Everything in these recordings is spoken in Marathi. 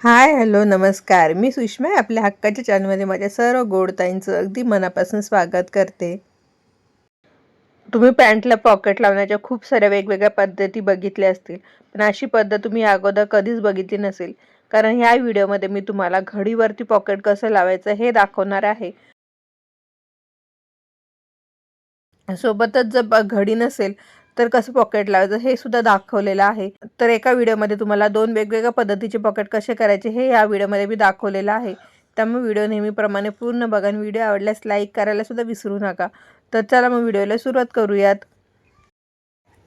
हाय, हॅलो, नमस्कार. मी सुषमा आहे. आपल्या हक्काच्या चॅनलमध्ये माझ्या सर्व गोडताईंचं अगदी मनापासून स्वागत करते. तुम्ही पॅन्टला पॉकेट लावण्याच्या खूप साऱ्या वेगवेगळ्या पद्धती बघितल्या असतील. पण अशी पद्धत तुम्ही अगोदर कधीच बघितली नसेल. कारण ह्या व्हिडिओमध्ये मी तुम्हाला घडीवरती पॉकेट कसं लावायचं हे दाखवणार आहे. सोबतच जर घडी नसेल तर कसं पॉकेट लावायचं हे सुद्धा दाखवलेलं आहे. तर एका व्हिडिओमध्ये तुम्हाला 2 वेगवेगळ्या पद्धतीचे पॉकेट कसे करायचे हे या व्हिडिओमध्ये मी दाखवलेलं आहे. त्यामुळे व्हिडिओ नेहमीप्रमाणे पूर्ण बघा आणि व्हिडिओ आवडल्यास लाईक करायला सुद्धा विसरू नका. तर चला मग व्हिडिओला सुरुवात करूयात.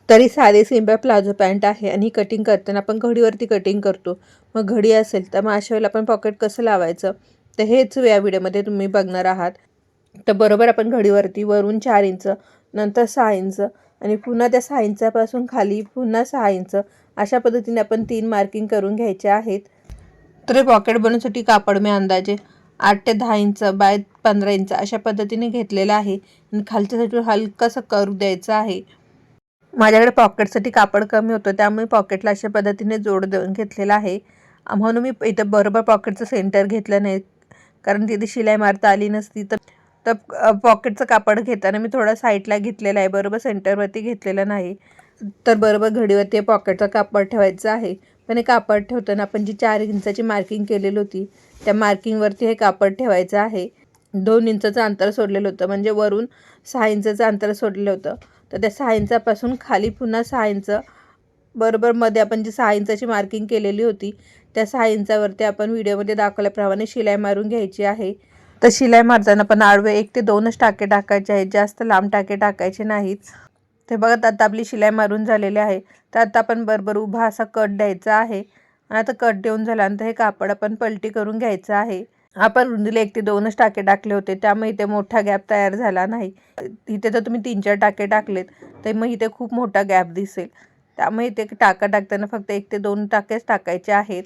तरी साधी सिंपल प्लाझो पॅन्ट आहे आणि कटिंग करताना आपण घडीवरती कटिंग करतो. मग घडी असेल तर मग अशा वेळेला आपण पॉकेट कसं लावायचं तर हेच या व्हिडिओमध्ये तुम्ही बघणार आहात. तर बरोबर आपण घडीवरती वरून 4 इंच, नंतर 6 इंच आणि पुन्हा त्या 6 इंचापासून खाली पुन्हा 6 इंच अशा पद्धतीने आपण 3 मार्किंग करून घ्यायचे आहेत. तर हे पॉकेट बनवण्यासाठी कापड मी अंदाजे 8 ते 10 इंच बाय 15 इंच अशा पद्धतीने घेतलेलं आहे आणि खालच्या साईडवर हलकासा कर्व द्यायचा आहे. माझ्याकडे पॉकेटसाठी कापड कमी होतं त्यामुळे पॉकेटला अशा पद्धतीने जोड देऊन घेतलेला आहे. म्हणून मी इथं बरोबर पॉकेटचं सेंटर घेतलं नाही, कारण तिथे शिलाई मारता आली नसती. तर तर पॉकेटचं कापड घेताना मी थोडं साईडला घेतलेलं आहे, बरोबर सेंटरवरती घेतलेलं नाही. तर बरोबर घडीवरती पॉकेटचं कापड ठेवायचं आहे. पण हे कापड ठेवताना आपण जी 4 इंचाची मार्किंग केलेली होती त्या मार्किंगवरती हे कापड ठेवायचं आहे. 2 इंचाचं अंतर सोडलेलं होतं, म्हणजे वरून 6 इंचाचं अंतर सोडलेलं होतं. तर त्या 6 इंचापासून खाली पुन्हा 6 इंच बरोबर मध्ये आपण जी 6 इंचाची मार्किंग केलेली होती त्या 6 इंचावरती आपण व्हिडिओमध्ये दाखवल्याप्रमाणे शिलाई मारून घ्यायची आहे. तर शिलाई मारताना पण आडवे 1 ते 2च टाके टाकायचे आहेत, जास्त लांब टाके टाकायचे नाहीत. ते बघा आता आपली शिलाई मारून झालेली आहे. तर आता आपण बरोबर उभा असा कट द्यायचा आहे आणि आता कट देऊन झाल्यानंतर हे कापड आपण पलटी करून घ्यायचं आहे. आपण रुंदीला 1 ते 2च टाके टाकले होते त्यामुळे इथे मोठा गॅप तयार झाला नाही. इथे तर तुम्ही 3-4 टाके टाकलेत तर मग इथे खूप मोठा गॅप दिसेल. त्यामुळे इथे टाका टाकताना फक्त 1 ते 2 टाकेच टाकायचे आहेत.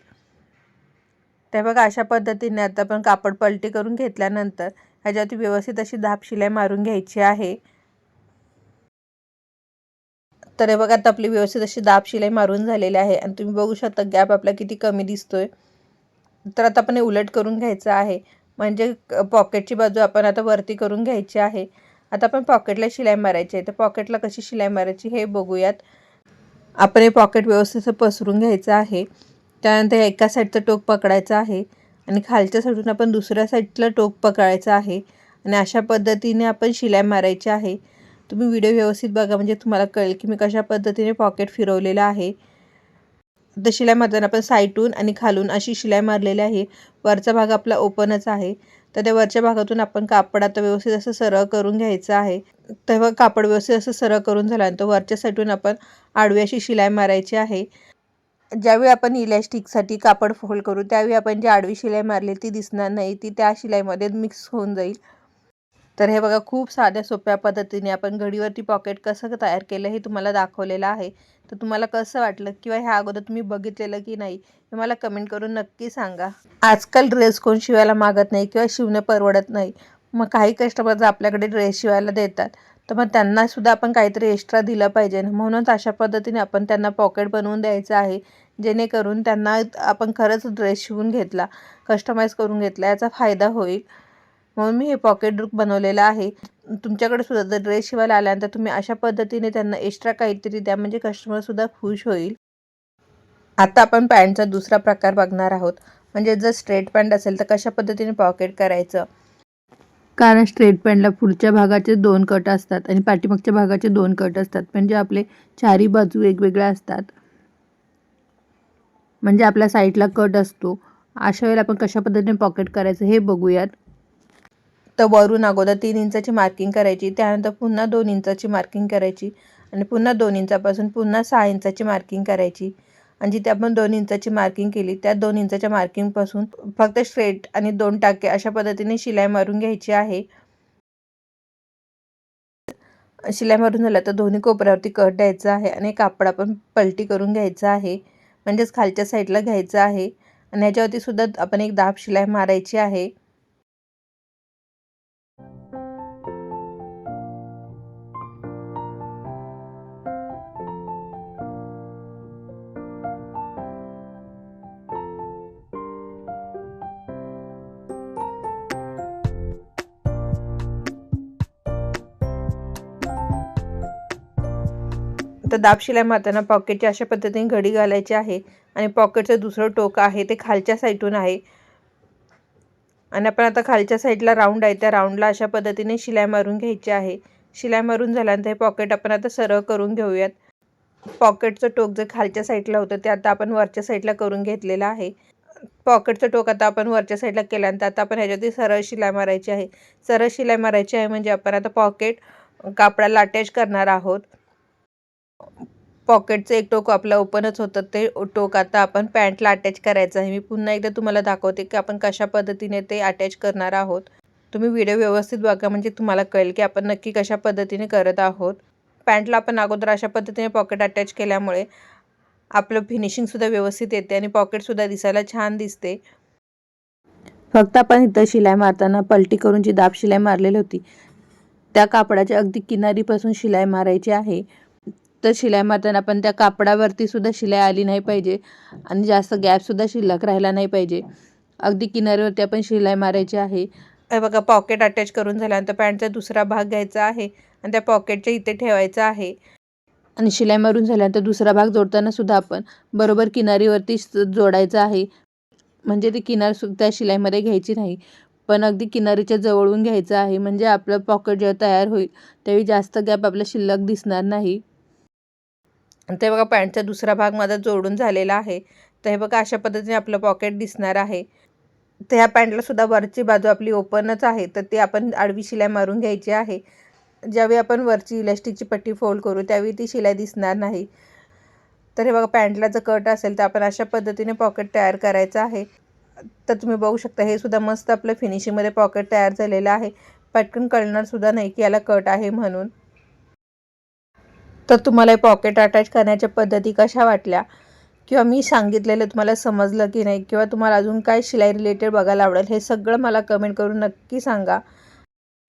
ते बघा अशा पद्धतीने आता आपण कापड पलटी करून घेतल्यानंतर ह्याच्यावरती व्यवस्थित अशी दाब शिलाई मारून घ्यायची आहे. तर हे बघा आता आपली व्यवस्थित अशी दाब शिलाई मारून झालेली आहे आणि तुम्ही बघू शकता गॅप आपला किती कमी दिसतोय. तर आता आपण हे उलट करून घ्यायचं आहे, म्हणजे पॉकेटची बाजू आपण आता वरती करून घ्यायची आहे. आता आपण पॉकेटला शिलाई मारायची आहे. तर पॉकेटला कशी शिलाई मारायची हे बघूयात. आपण हे पॉकेट व्यवस्थित असं पसरून घ्यायचं आहे. त्यानंतर एका साईडचं टोक पकडायचं आहे आणि खालच्या साईडून आपण दुसऱ्या साईडला टोक पकडायचं आहे आणि अशा पद्धतीने आपण शिलाई मारायची आहे. तुम्ही व्हिडिओ व्यवस्थित बघा म्हणजे तुम्हाला कळेल की मी कशा पद्धतीने पॉकेट फिरवलेलं आहे. तर शिलाई मारताना आपण साईडून आणि खालून अशी शिलाई मारलेली आहे. वरचा भाग आपला ओपनच आहे. तर त्या वरच्या भागातून आपण कापड आता व्यवस्थित असं सरळ करून घ्यायचं आहे. तेव्हा कापड व्यवस्थित असं सरळ करून झाल्यानंतर वरच्या साईडून आपण आडवी अशी शिलाई मारायची आहे. ज्यावेळी आपण इलॅस्टिकसाठी कापड फोल्ड करू त्यावेळी आपण जी आडवी शिलाई मारली ती दिसणार नाही, ती त्या शिलाईमध्ये मिक्स होऊन जाईल. तर हे बघा खूप साध्या सोप्या पद्धतीने आपण घडीवरती पॉकेट कसं तयार केलं हे तुम्हाला दाखवलेलं आहे. तर तुम्हाला कसं वाटलं किंवा ह्या अगोदर तुम्ही बघितलेलं की नाही हे मला कमेंट करून नक्की सांगा. आजकाल ड्रेस कोण शिवायला मागत नाही किंवा शिवणं परवडत नाही. मग काही कस्टमर आपल्याकडे ड्रेस शिवायला देतात तर मग त्यांना सुद्धा आपण काहीतरी एक्स्ट्रा दिलं पाहिजे ना, म्हणूनच अशा पद्धतीने आपण त्यांना पॉकेट बनवून द्यायचं आहे, जेणेकरून त्यांना आपण खरंच ड्रेस शिवून घेतला, कस्टमाइज करून घेतला याचा फायदा होईल. म्हणून मी हे पॉकेट बनवलेलं आहे. तुमच्याकडे सुद्धा जर ड्रेस शिवायला आल्यानंतर तुम्ही अशा पद्धतीने त्यांना एक्स्ट्रा काहीतरी द्या, म्हणजे कस्टमरसुद्धा खुश होईल. आता आपण पॅन्टचा दुसरा प्रकार बघणार आहोत. म्हणजे जर स्ट्रेट पॅन्ट असेल तर कशा पद्धतीने पॉकेट करायचं. कारण स्ट्रेट पॅन्टला पुढच्या भागाचे 2 कट असतात आणि पाठीमागच्या भागाचे 2 कट असतात. म्हणजे आपले चारी बाजू वेगवेगळ्या असतात. म्हणजे आपल्या साईडला कट असतो. अशा वेळेला आपण कशा पद्धतीने पॉकेट करायचं हे बघूयात. तर वरून अगोदर 3 इंचाची मार्किंग करायची, त्यानंतर पुन्हा 2 इंचाची मार्किंग करायची आणि पुन्हा 2 इंचापासून पुन्हा 6 इंचाची मार्किंग करायची आणि जिथे आपण 2 इंचाची मार्किंग केली त्या 2 इंचाच्या मार्किंगपासून फक्त स्ट्रेट आणि 2 टाके अशा पद्धतीने शिलाई मारून घ्यायची आहे. शिलाई मारून झालं तर दोन्ही कोपऱ्यावरती कट द्यायचा आहे आणि कापड आपण पलटी करून घ्यायचं आहे, म्हणजेच खालच्या साईडला घ्यायचं आहे आणि ह्याच्यावरती सुद्धा आपण एक दाब शिलाई मारायची आहे. तर दाब शिलाई मारताना पॉकेटची अशा पद्धतीने घडी घालायची आहे आणि पॉकेटचं दुसरं टोक आहे ते खालच्या साईडून आहे आणि आपण आता खालच्या साईडला राऊंड आहे त्या राऊंडला अशा पद्धतीने शिलाई मारून घ्यायची आहे। शिलाई मारून झाल्यानंतर हे पॉकेट आपण आता सरळ करून घेऊयात। पॉकेटचं टोक जे खालच्या साईडला होतं ते आता आपण वरच्या साईडला करून घेतलेलं आहे। पॉकेटचं टोक आता आपण वरच्या साईडला केल्यानंतर आता आपण ह्याच्यावरती सरळ शिलाई मारायची आहे। सरळ शिलाई मारायची आहे म्हणजे आपण आता पॉकेट कापडाला अटॅच करणार आहोत। पॉकेटचं एक टोक आपलं ओपनच होतं ते टोक आता आपण पॅन्टला अटॅच करायचं आहे। मी पुन्हा एकदा तुम्हाला दाखवते की आपण कशा पद्धतीने ते अटॅच करणार आहोत। तुम्ही व्हिडिओ व्यवस्थित बघा म्हणजे तुम्हाला कळेल की आपण नक्की कशा पद्धतीने करत आहोत। पॅन्टला आपण अगोदर अशा पद्धतीने पॉकेट अटॅच केल्यामुळे आपलं फिनिशिंगसुद्धा व्यवस्थित येते आणि पॉकेटसुद्धा दिसायला छान दिसते। फक्त आपण इथं शिलाई मारताना पलटी करून जी दाब शिलाई मारलेली होती त्या कापडाच्या अगदी किनारीपासून शिलाई मारायची आहे। तर शिलाई मारताना आपण त्या कापडावरती सुद्धा शिलाई आली नाही पाहिजे आणि जास्त गॅपसुद्धा शिल्लक राहिला नाही पाहिजे। अगदी किनारीवरती आपण शिलाई मारायची आहे। हे बघा पॉकेट अटॅच करून झाल्यानंतर पॅन्टचा दुसरा भाग घ्यायचा आहे आणि त्या पॉकेटच्या इथे ठेवायचा आहे आणि शिलाई मारून झाल्यानंतर दुसरा भाग जोडताना सुद्धा आपण बरोबर किनारीवरती जोडायचा आहे म्हणजे ती किनार त्या शिलाईमध्ये घ्यायची नाही पण अगदी किनारीच्या जवळून घ्यायचं आहे म्हणजे आपलं पॉकेट जेव्हा तयार होईल त्यावेळी जास्त गॅप आपल्या शिल्लक दिसणार नाही। ते बघा पॅन्टचा दुसरा भाग माझा जोडून झालेला आहे। तर हे बघा अशा पद्धतीने आपलं पॉकेट दिसणार आहे। तर ह्या पॅन्टला सुद्धा वरची बाजू आपली ओपनच आहे तर ती आपण आडवी शिलाई मारून घ्यायची आहे। ज्यावेळी आपण वरची इलास्टिकची पट्टी फोल्ड करू त्यावेळी ती शिलाई दिसणार नाही। तर हे बघा पॅन्टला जर कट असेल तर आपण अशा पद्धतीने पॉकेट तयार करायचं आहे। तर तुम्ही बघू शकता हे सुद्धा मस्त आपलं फिनिशिंगमध्ये पॉकेट तयार झालेलं आहे। पटकन कळणार सुद्धा नाही की याला कट आहे म्हणून। तर तुम्हाला पॉकेट अटॅच करण्याच्या पद्धती कशा वाटल्या किंवा मी सांगितलेलं तुम्हाला समजलं की नाही किंवा तुम्हाला अजून काय शिलाई रिलेटेड बघायला आवडेल हे सगळं मला कमेंट करून नक्की सांगा।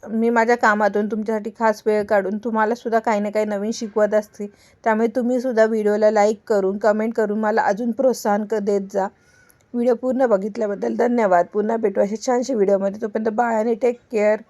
मी माझ्या कामातून तुमच्यासाठी खास वेळ काढून तुम्हाला सुद्धा काही ना काही नवीन शिकवत असते त्यामुळे तुम्ही सुद्धा व्हिडिओला लाईक करून कमेंट करून मला अजून प्रोत्साहन देत जा। व्हिडिओ पूर्ण बघितल्याबद्दल धन्यवाद। पुन्हा भेटू अशा छानशा व्हिडिओमध्ये तोपर्यंत बाय आणि टेक केअर।